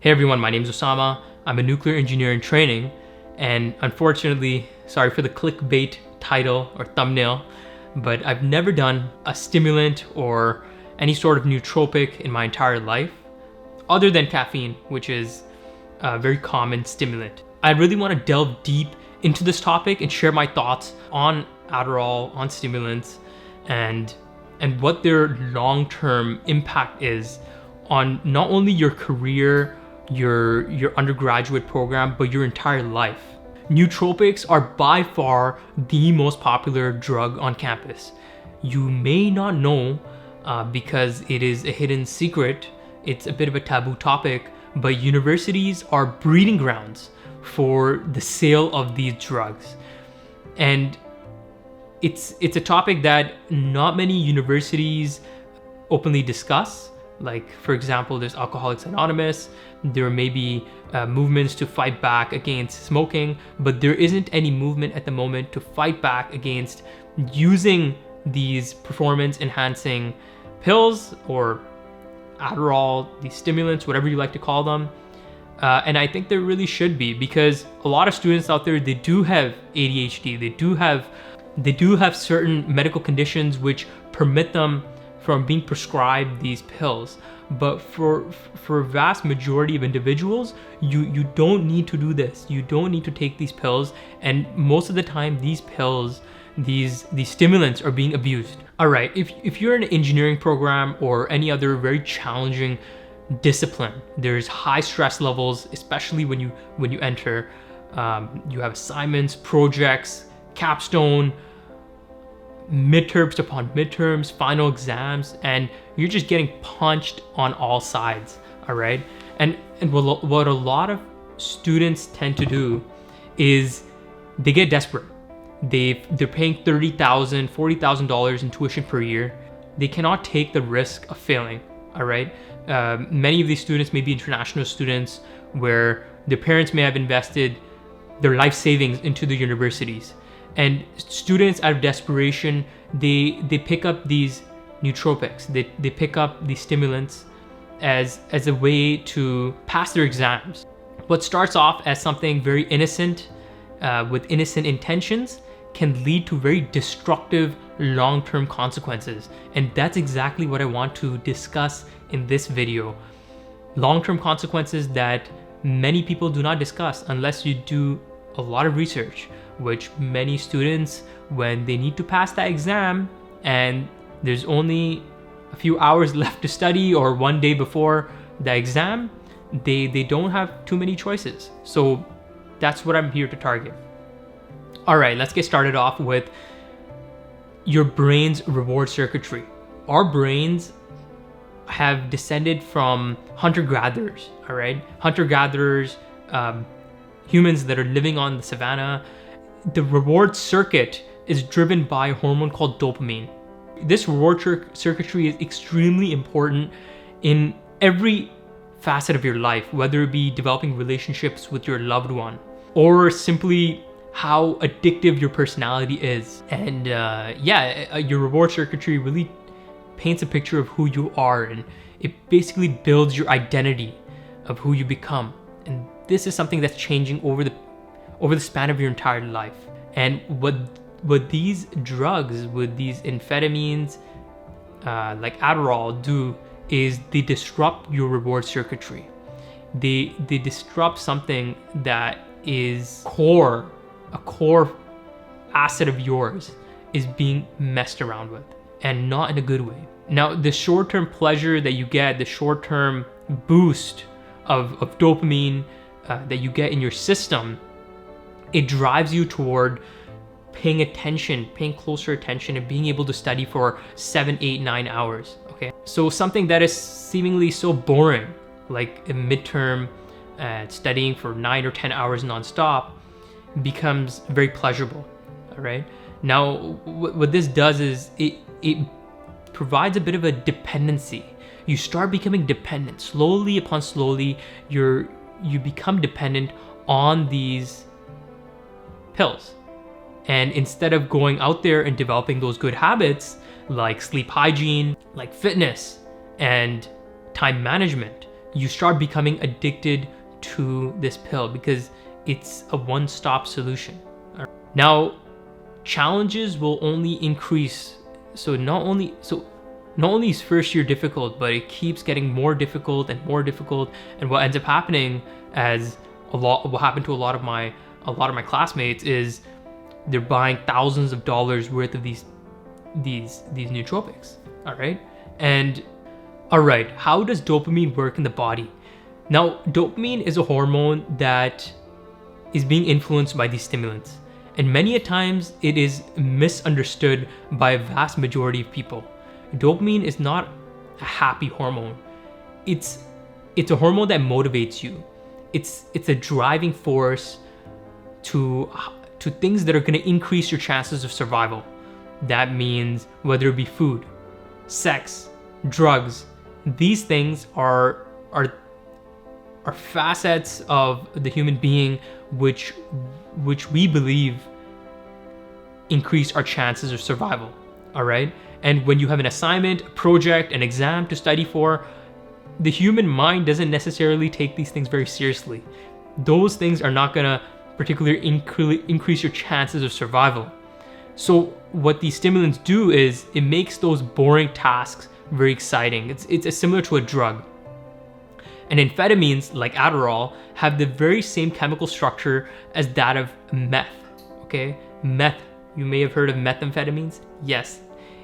Hey everyone, my name is Osama. I'm a nuclear engineer in training, and unfortunately, sorry for the clickbait title or thumbnail, but I've never done a stimulant or any sort of nootropic in my entire life, other than caffeine, which is a very common stimulant. I really want to delve deep into this topic and share my thoughts on Adderall, on stimulants, and what their long-term impact is on not only your career, your undergraduate program, but your entire life. Nootropics are by far the most popular drug on campus. You may not know because it is a hidden secret. It's a bit of a taboo topic, but universities are breeding grounds for the sale of these drugs. And it's a topic that not many universities openly discuss. Like, for example, there's Alcoholics Anonymous. There may be movements to fight back against smoking, but there isn't any movement at the moment to fight back against using these performance-enhancing pills or Adderall, these stimulants, whatever you like to call them. And I think there really should be, because a lot of students out there, they do have ADHD, they do have certain medical conditions which permit them from being prescribed these pills. But for a vast majority of individuals, you don't need to do this. You don't need to take these pills, and most of the time these pills, these stimulants are being abused. All right, if you're in an engineering program or any other very challenging discipline, there's high stress levels, especially when you enter. You have assignments, projects, capstone, midterms upon midterms, final exams, and you're just getting punched on all sides. All right, and what a lot of students tend to do is they get desperate. They're paying $30,000, $40,000 in tuition per year. They cannot take the risk of failing. All right, many of these students may be international students where their parents may have invested their life savings into the universities. And students, out of desperation, they pick up these nootropics. They pick up these stimulants as a way to pass their exams. What starts off as something very innocent, with innocent intentions, can lead to very destructive long-term consequences. And that's exactly what I want to discuss in this video. Long-term consequences that many people do not discuss unless you do a lot of research, which many students, when they need to pass that exam and there's only a few hours left to study or one day before the exam, they don't have too many choices. So that's what I'm here to target. All right, let's get started off with your brain's reward circuitry. Our brains have descended from hunter-gatherers, all right? Hunter-gatherers, humans that are living on the savannah. The reward circuit is driven by a hormone called dopamine. This reward circuitry is extremely important in every facet of your life, whether it be developing relationships with your loved one or simply how addictive your personality is. And your reward circuitry really paints a picture of who you are, and it basically builds your identity of who you become. And this is something that's changing over the span of your entire life. And what these drugs, with these amphetamines like Adderall do, is they disrupt your reward circuitry. They disrupt something that is a core asset of yours is being messed around with, and not in a good way. Now, the short-term pleasure that you get, the short-term boost of dopamine that you get in your system, it drives you toward paying closer attention, and being able to study for 7, 8, 9 hours. Okay, so something that is seemingly so boring, like a midterm, studying for 9 or 10 hours nonstop, becomes very pleasurable. All right. Now, what this does is it provides a bit of a dependency. You start becoming dependent. Slowly upon slowly, you become dependent on these pills. And instead of going out there and developing those good habits like sleep hygiene, like fitness and time management, you start becoming addicted to this pill because it's a one-stop solution. Now, challenges will only increase. So not only is first year difficult, but it keeps getting more difficult and more difficult. And what ends up happening, what happened to a lot of my classmates, is they're buying thousands of dollars worth of these nootropics. All right. And all right, how does dopamine work in the body? Now, dopamine is a hormone that is being influenced by these stimulants. And many a times it is misunderstood by a vast majority of people. Dopamine is not a happy hormone. It's a hormone that motivates you. It's a driving force to things that are going to increase your chances of survival. That means whether it be food, sex, drugs, these things are facets of the human being which we believe increase our chances of survival. All right. And when you have an assignment, a project, an exam to study for, the human mind doesn't necessarily take these things very seriously. Those things are not gonna particularly increase your chances of survival. So what these stimulants do is it makes those boring tasks very exciting. It's similar to a drug. And amphetamines, like Adderall, have the very same chemical structure as that of meth. Okay, meth. You may have heard of methamphetamines. Yes,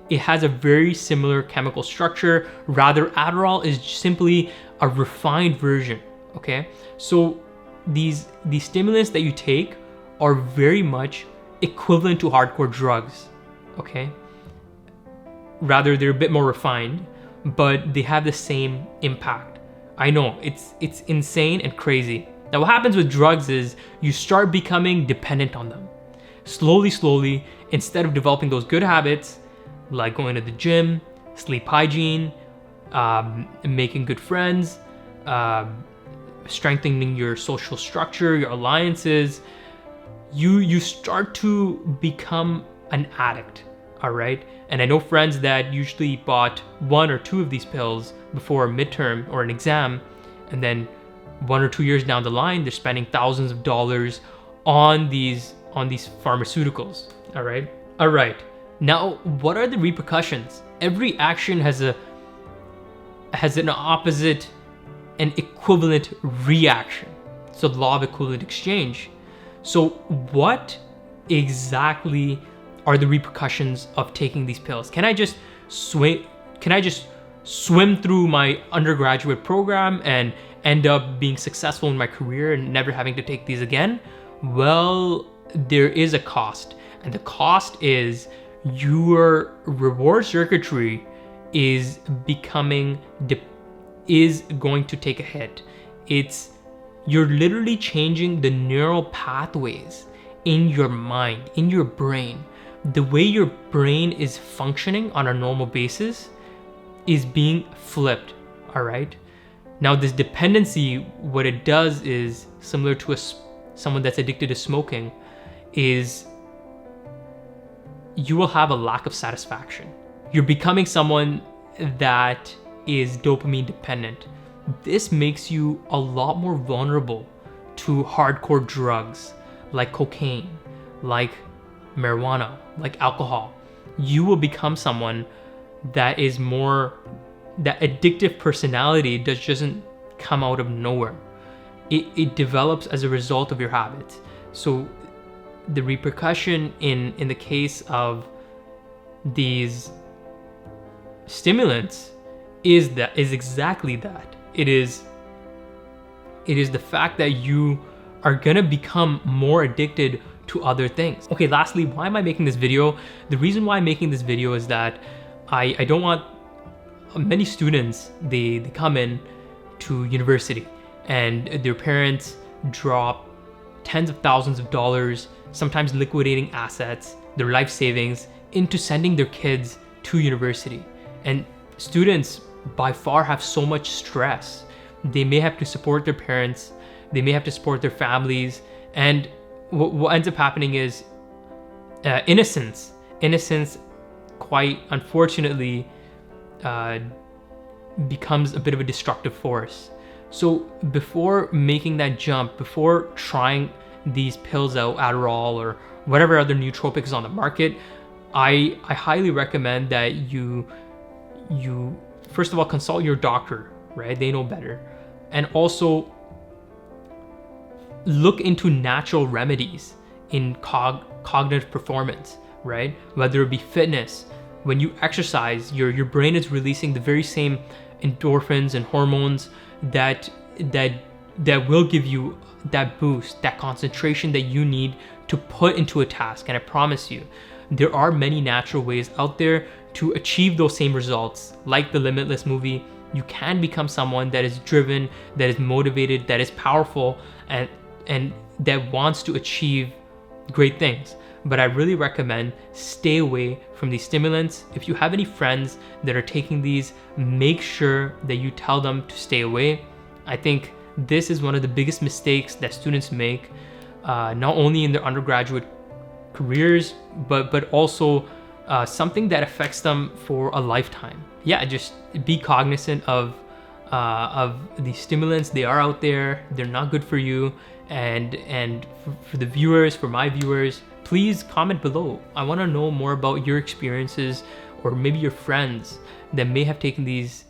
it has a very similar chemical structure. Rather, Adderall is simply a refined version. Okay, so these stimulants that you take are very much equivalent to hardcore drugs. Okay, rather they're a bit more refined, but they have the same impact. I know, it's insane and crazy. Now what happens with drugs is you start becoming dependent on them. Slowly, instead of developing those good habits, like going to the gym, sleep hygiene, making good friends, strengthening your social structure, your alliances, you start to become an addict. All right. And I know friends that usually bought 1 or 2 of these pills before a midterm or an exam, and then 1 or 2 years down the line, they're spending thousands of dollars on these pharmaceuticals. All right. Now, what are the repercussions? Every action has an opposite and equivalent reaction. So the law of equivalent exchange. So what exactly are the repercussions of taking these pills? Can I just swim through my undergraduate program and end up being successful in my career and never having to take these again? Well, there is a cost, and the cost is your reward circuitry is going to take a hit. You're literally changing the neural pathways in your mind, in your brain. The way your brain is functioning on a normal basis is being flipped. All right. Now, this dependency, what it does is similar to someone that's addicted to smoking, is you will have a lack of satisfaction. You're becoming someone that is dopamine dependent. This makes you a lot more vulnerable to hardcore drugs like cocaine, like marijuana, like alcohol. You will become someone that addictive personality that doesn't come out of nowhere. It develops as a result of your habits. So the repercussion in the case of these stimulants is exactly that. It is the fact that you are gonna become more addicted to other things. Okay, lastly, why am I making this video? The reason why I'm making this video is that I don't want many students, they come in to university and their parents drop tens of thousands of dollars, sometimes liquidating assets, their life savings, into sending their kids to university. And students by far have so much stress. They may have to support their parents, they may have to support their families, and what ends up happening is innocence quite unfortunately becomes a bit of a destructive force. So before making that jump, before trying these pills out, Adderall or whatever other nootropic is on the market, I highly recommend that you first of all consult your doctor, right? They know better. And also look into natural remedies in cognitive performance, right? Whether it be fitness. When you exercise, your brain is releasing the very same endorphins and hormones that will give you that boost, that concentration that you need to put into a task. And I promise you, there are many natural ways out there to achieve those same results. Like the Limitless movie, you can become someone that is driven, that is motivated, that is powerful, and that wants to achieve great things. But I really recommend stay away from these stimulants. If you have any friends that are taking these, make sure that you tell them to stay away. I think this is one of the biggest mistakes that students make, not only in their undergraduate careers, but also something that affects them for a lifetime. Yeah, just be cognizant of these stimulants. They are out there. They're not good for you. And for the viewers, for my viewers, please comment below. I want to know more about your experiences, or maybe your friends that may have taken these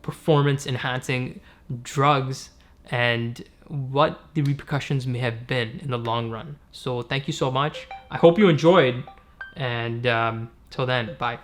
performance enhancing drugs and what the repercussions may have been in the long run. So thank you so much. I hope you enjoyed, and till then, bye.